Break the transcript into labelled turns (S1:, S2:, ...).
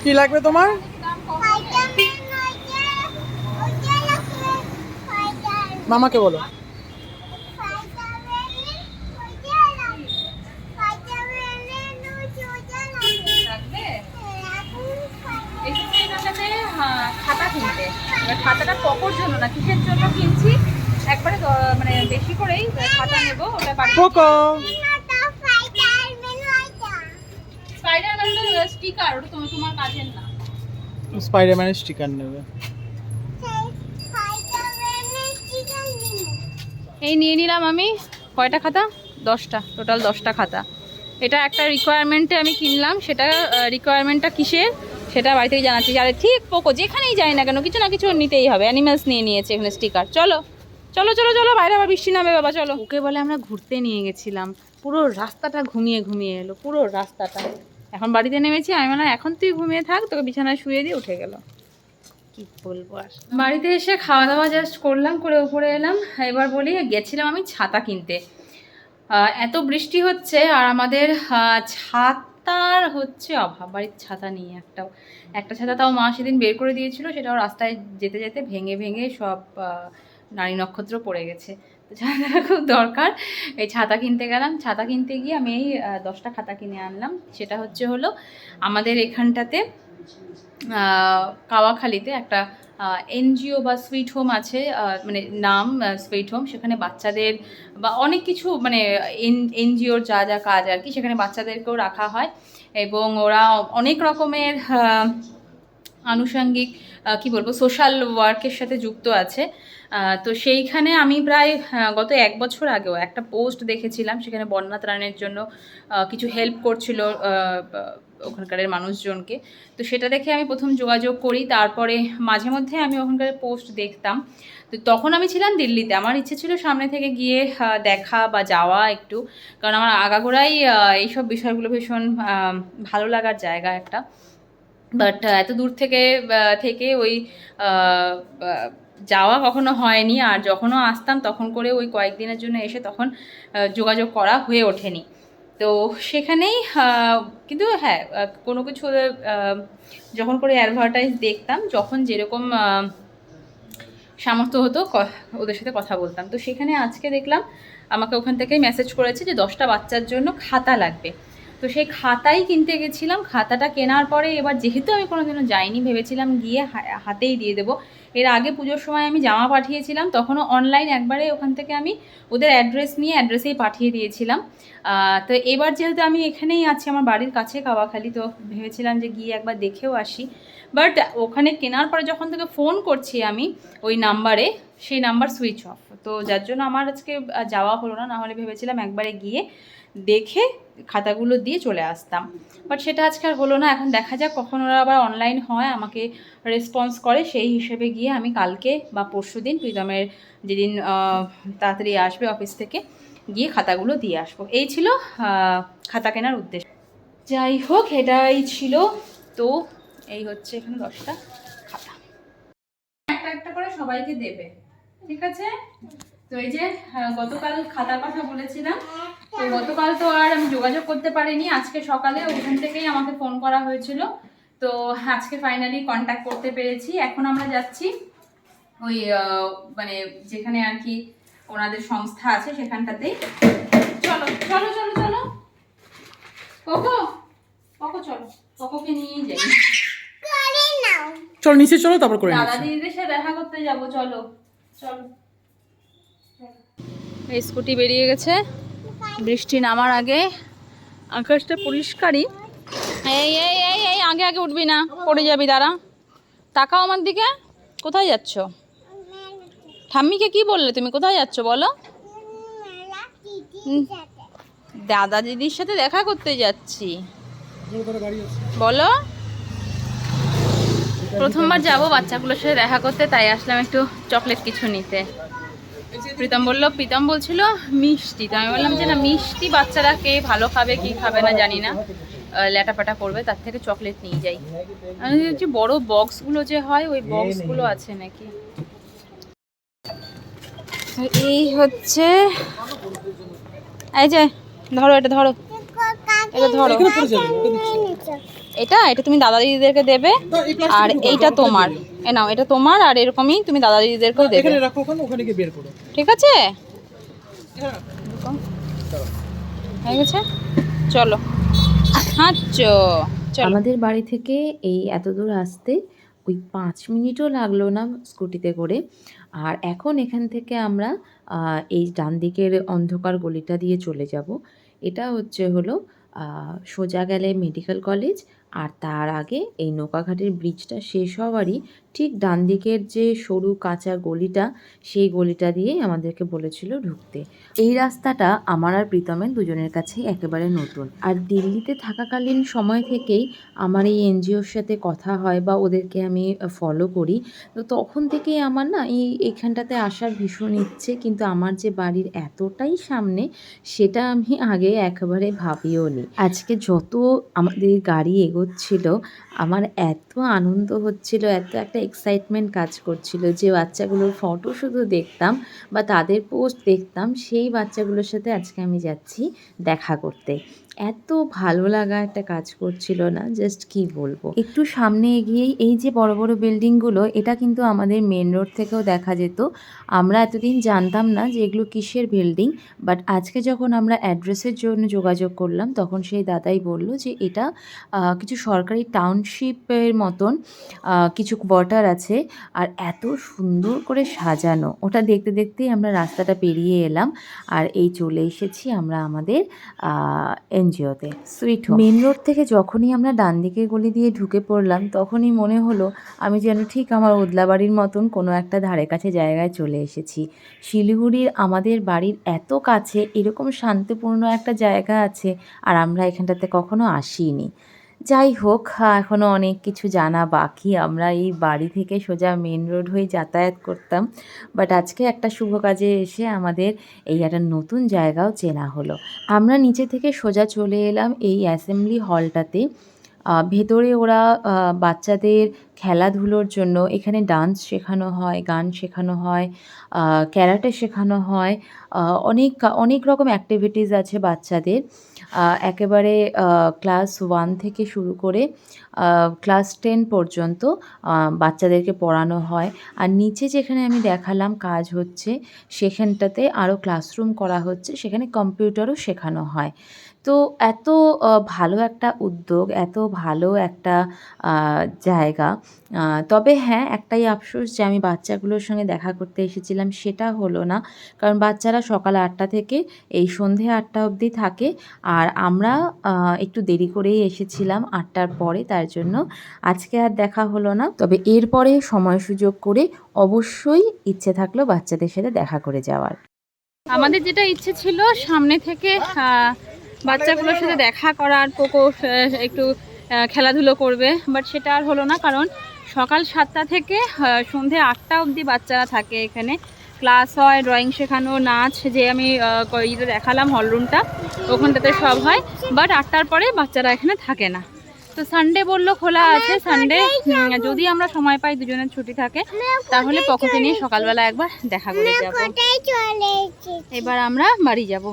S1: কি লাগবে তোমার? মামাকে বলো।
S2: খাতা কিনতে, এবার খাতাটা পকোর জন্য না কিসের জন্য কিনছি, একবারে মানে বেশি করেই খাতা নেবো। ওটা
S1: পোকো
S2: স্পাইডারম্যান স্টিকার, ওটা তোমার কাজের না।
S1: স্পাইডারম্যানের স্টিকার নেবে।
S2: এই নিয়ে নিলাম আমি কয়টা খাতা, 10টা, টোটাল 10টা খাতা। এটা একটা রিকোয়ারমেন্টে আমি কিনলাম, সেটা রিকোয়ারমেন্টটা কিসের সেটা বাড়ি থেকে জানাচ্ছি। আরে ঠিক পোকো যেখানেই যাই না কেন কিছু না কিছু নিতেই হবে। অ্যানিমালস নিয়ে নিয়েছে এখানে স্টিকার। চলো চলো চলো চলো, বাইরে আবার বৃষ্টি নামে বাবা, চলো। ওকে বলে আমরা ঘুরতে নিয়ে গেছিলাম, পুরো রাস্তাটা ঘুমিয়ে ঘুমিয়ে এলো, পুরো রাস্তাটা। এখন বাড়িতে নেমেছি, আমি মানে এখন তুই ঘুমিয়ে থাক, তোকে বিছানায় শুয়ে দিয়ে উঠে গেল। কি বলবো আর। বাড়িতে এসে খাওয়া দাওয়া জাস্ট করলাম, করে উপরে এলাম। এবার বলি, গেছিলাম আমি ছাতা কিনতে। এত বৃষ্টি হচ্ছে আর আমাদের ছাতার হচ্ছে অভাব, বাড়ির ছাতা নিয়ে একটা ছাতা তাও মা সেদিন বের করে দিয়েছিল, সেটাও রাস্তায় যেতে যেতে ভেঙে ভেঙে সব নারী নক্ষত্র পড়ে গেছে। তো ছাতাটা খুব দরকার, এই ছাতা কিনতে গেলাম। ছাতা কিনতে গিয়ে আমি এই 10টা খাতা কিনে আনলাম। সেটা হলো আমাদের এখানটাতে কাওয়াখালীতে একটা এনজিও বা সুইট হোম আছে, মানে নাম সুইট হোম। সেখানে বাচ্চাদের বা অনেক কিছু মানে এনজিওর যা যা কাজ আর কি, সেখানে বাচ্চাদেরকেও রাখা হয় এবং ওরা অনেক রকমের আনুষঙ্গিক কি বলবো সোশ্যাল ওয়ার্কের সাথে যুক্ত আছে। তো সেইখানে আমি প্রায় গত 1 বছর আগেও একটা পোস্ট দেখেছিলাম, সেখানে বন্যা ত্রাণের জন্য কিছু হেল্প করছিল ওখানকার মানুষজনকে। তো সেটা দেখে আমি প্রথম যোগাযোগ করি, তারপরে মাঝে মধ্যে আমি ওখানকার পোস্ট দেখতাম। তো তখন আমি ছিলাম দিল্লিতে, আমার ইচ্ছে ছিল সামনে থেকে গিয়ে দেখা বা যাওয়া একটু, কারণ আমার আগাগোড়াই এইসব বিষয়গুলো ভীষণ ভালো লাগার জায়গা একটা। বাট এত দূর থেকে থেকে ওই যাওয়া কখনো হয়নি, আর যখনও আসতাম তখন করে ওই কয়েকদিনের জন্য এসে তখন যোগাযোগ করা হয়ে ওঠেনি। তো সেখানেই কিন্তু হ্যাঁ কোনো কিছু যখন করে অ্যাডভার্টাইজ দেখতাম, যখন যেরকম সামর্থ্য হতো ওদের সাথে কথা বলতাম। তো সেখানে আজকে দেখলাম আমাকে ওখান থেকেই মেসেজ করেছে যে 10টা বাচ্চার জন্য খাতা লাগবে। তো সেই খাতাই কিনতে গেছিলাম। খাতাটা কেনার পরে এবার যেহেতু আমি কোনোদিনও যাইনি, ভেবেছিলাম গিয়ে হাতেই দিয়ে দেবো। এর আগে পুজোর সময় আমি জামা পাঠিয়েছিলাম, তখনও অনলাইন একবারে ওখান থেকে আমি ওদের অ্যাড্রেস নিয়ে অ্যাড্রেসেই পাঠিয়ে দিয়েছিলাম। তো এবার যেহেতু আমি এখানেই আছি, আমার বাড়ির কাছে কাওয়াখালী, তো ভেবেছিলাম যে গিয়ে একবার দেখেও আসি। বাট ওখানে কেনার পরে যখন থেকে ফোন করছি আমি ওই নাম্বারে, সেই নাম্বার সুইচ অফ। তো যার জন্য আমার আজকে যাওয়া হলো না, নাহলে ভেবেছিলাম একবারে গিয়ে দেখে খাতাগুলো দিয়ে চলে আসতাম। বাট সেটা আজকে আর হলো না। এখন দেখা যাক কখন ওরা আবার অনলাইন হয়, আমাকে রেসপন্স করে, সেই হিসেবে গিয়ে আমি কালকে বা পরশু দিন, প্রীতমের যেদিন তাড়াতাড়ি আসবে অফিস থেকে, গিয়ে খাতাগুলো দিয়ে আসবো। এই ছিল খাতা কেনার উদ্দেশ্য। যাই হোক, এটাই ছিল। তো এই হচ্ছে এখানে 10টা খাতা, একটা একটা করে সবাইকে দেবে, ঠিক আছে? তো এই যে গতকাল খাতার কথা বলেছিলাম, তো গতকাল তো আর আমি যোগাযোগ করতে পারিনি। আজকে সকালে ওখান থেকেই আমাকে ফোন করা হয়েছিল, তো আজকে ফাইনালি কন্ট্যাক্ট করতে পেরেছি। এখন আমরা যাচ্ছি ওই মানে যেখানে আর কি ওনাদের সংস্থা আছে সেখানটাতেই। চলো চলো চলো চলো কোকো, কোকো চলো, কোকোকে নিয়ে যাই।
S1: চলো নিচে চলো, তারপর করে
S2: দাদা দিদিদের সাথে দেখা করতে যাব। চলো চলো। এই স্কুটি বেরিয়ে গেছে বৃষ্টি নামার আগে, আকাশটা পরিষ্কারই। এই এই এই এই আগে আগে উঠবি না, পড়ে যাবি, দাঁড়া, তাকাও আমার দিকে। কোথায় যাচ্ছ? ঠাম্মিকে কি বললে তুমি? কোথায় যাচ্ছ বলো? দাদা দিদির সাথে দেখা করতে যাচ্ছি। বলো। প্রথমবার যাবো বাচ্চাগুলোর সাথে দেখা করতে, তাই আসলাম একটু চকলেট কিছু নিতে। প্রীতম বলছিল মিষ্টি, তো আমি বললাম যে না, মিষ্টি বাচ্চারা কে ভালো খাবে কি খাবে না জানি না, ল্যাটাপাটা করবে, তার থেকে চকলেট নিয়ে যাই। আমি যে বড় বক্সগুলো যে হয়, ওই বক্সগুলো আছে নাকি। এই হচ্ছে, এই যে ধরো, এটা ধরো, এটা ধরো। এটা এটা তুমি দাদা দিদিদেরকে দেবে, আর এইটা তোমার। এ নাও, এটা তোমার, আর এরকমই তুমি দাদা দিদিদেরকেও দেবে।
S1: এখানে রাখো, ওখানে গিয়ে বের করো।
S2: ঠিক আছে, হয়ে গেছে, চলো। হ্যাঁ চলো।
S3: আমাদের বাড়ি থেকে এই এত দূর আসতে ওই 5 মিনিটও লাগলো না স্কুটিতে করে। আর এখন এখান থেকে আমরা এই ডান দিকের অন্ধকার গলিটা দিয়ে চলে যাব। এটা হলো সোজা গেলে মেডিকেল কলেজ, আর তার আগে এই নৌকাঘাটের ব্রিজটা শেষ হওয়ারই ঠিক ডান দিকের যে সরু কাঁচা গলিটা, সেই গলিটা দিয়েই আমাদেরকে বলেছিল ঢুকতে। এই রাস্তাটা আমার আর প্রীতমের দুজনের কাছেই একেবারে নতুন। আর দিল্লিতে থাকাকালীন সময় থেকেই আমার এই এনজিওর সাথে কথা হয় বা ওদেরকে আমি ফলো করি। তো তখন থেকেই আমার না এইখানটাতে আসার ভীষণ ইচ্ছে, কিন্তু আমার যে বাড়ির এতটাই সামনে সেটা আমি আগে একেবারে ভাবিও নি। আজকে যত আমাদের গাড়ি এগোচ্ছিল আমার এত আনন্দ হচ্ছিল, এত একটা এক্সাইটমেন্ট কাজ করছিল যে বাচ্চাগুলোর ফটো শুধু দেখতাম বা তাদের পোস্ট দেখতাম, সেই বাচ্চাগুলোর সাথে আজকে আমি যাচ্ছি দেখা করতে। এত ভালো লাগা একটা কাজ করছিল না, জাস্ট কি বলবো। একটু সামনে এগিয়েই এই যে বড় বড় বিল্ডিংগুলো, এটা কিন্তু আমাদের মেন রোড থেকেও দেখা যেত। আমরা এতদিন জানতাম না যে এগুলো কিসের বিল্ডিং, বাট আজকে যখন আমরা অ্যাড্রেসের জন্য যোগাযোগ করলাম তখন সেই দাদাই বলল যে এটা কিছু সরকারি টাউনশিপের মতন কিছু কোয়ার্টার আছে, আর এত সুন্দর করে সাজানো। ওটা দেখতে দেখতেই আমরা রাস্তাটা পেরিয়ে এলাম, আর এই চলে এসেছি আমরা আমাদের এনজিওতে, সুইট হোম। মেন রোড থেকে যখনই আমরা ডান দিকে গলি দিয়ে ঢুকে পড়লাম তখনই মনে হলো আমি যেন ঠিক আমার ওদলাবাড়ির মতন কোনো একটা ধারে কাছে জায়গায় চলে এসেছি। শিলিগুড়ির আমাদের বাড়ির এত কাছে এরকম শান্তিপূর্ণ একটা জায়গা আছে, আর আমরা এখানটাতে কখনো আসিনি। যাই হোক, এখনও অনেক কিছু জানা বাকি। আমরা এই বাড়ি থেকে সোজা মেন রোড হয়ে যাতায়াত করতাম, বাট আজকে একটা শুভ কাজে এসে আমাদের এই একটা নতুন জায়গাও চেনা হলো। আমরা নিচে থেকে সোজা চলে এলাম এই অ্যাসেম্বলি হলটাতে। ভেতরে ওরা বাচ্চাদের খেলাধুলোর জন্য এখানে ডান্স শেখানো হয়, গান শেখানো হয়, ক্যারাটে শেখানো হয়, অনেক রকম অ্যাক্টিভিটিস আছে বাচ্চাদের। একেবারে ক্লাস 1 থেকে শুরু করে ক্লাস 10 পর্যন্ত বাচ্চাদেরকে পড়ানো হয়। আর নিচে যেখানে আমি দেখালাম কাজ হচ্ছে সেখানটাতে আরও ক্লাসরুম করা হচ্ছে, সেখানে কম্পিউটারও শেখানো হয়। তো এত ভালো একটা উদ্যোগ, এত ভালো একটা জায়গা। তবে হ্যাঁ, একটাই আফসোস যে আমি বাচ্চাগুলোর সঙ্গে দেখা করতে এসেছিলাম সেটা হলো না, কারণ বাচ্চারা সকাল 8টা থেকে এই সন্ধে 8টা অবধি থাকে, আর আমরা একটু দেরি করেই এসেছিলাম 8টার পরে, তার জন্য আজকে আর দেখা হলো না। তবে এরপরে সময় সুযোগ করে অবশ্যই ইচ্ছে থাকলো বাচ্চাদের সাথে দেখা করে যাওয়ার।
S2: আমাদের যেটা ইচ্ছে ছিল সামনে থেকে বাচ্চাগুলোর সাথে দেখা করার, পোকো একটু খেলাধুলো করবে, বাট সেটা আর হলো না, কারণ সকাল 7টা থেকে সন্ধে 8টা অবধি বাচ্চারা থাকে এখানে। ক্লাস হয়, ড্রয়িং শেখানো, নাচ, যে আমি ইয়ে দেখালাম হলরুমটা, ওখানটাতে সব হয়, বাট 8টার পরে বাচ্চারা এখানে থাকে না। তো সানডে বললো খোলা আছে, সানডে যদি আমরা সময় পাই, দুজনের ছুটি থাকে, তাহলে পকোকে নিয়ে সকালবেলা একবার দেখা করে যাবো। এবার আমরা বাড়ি যাব।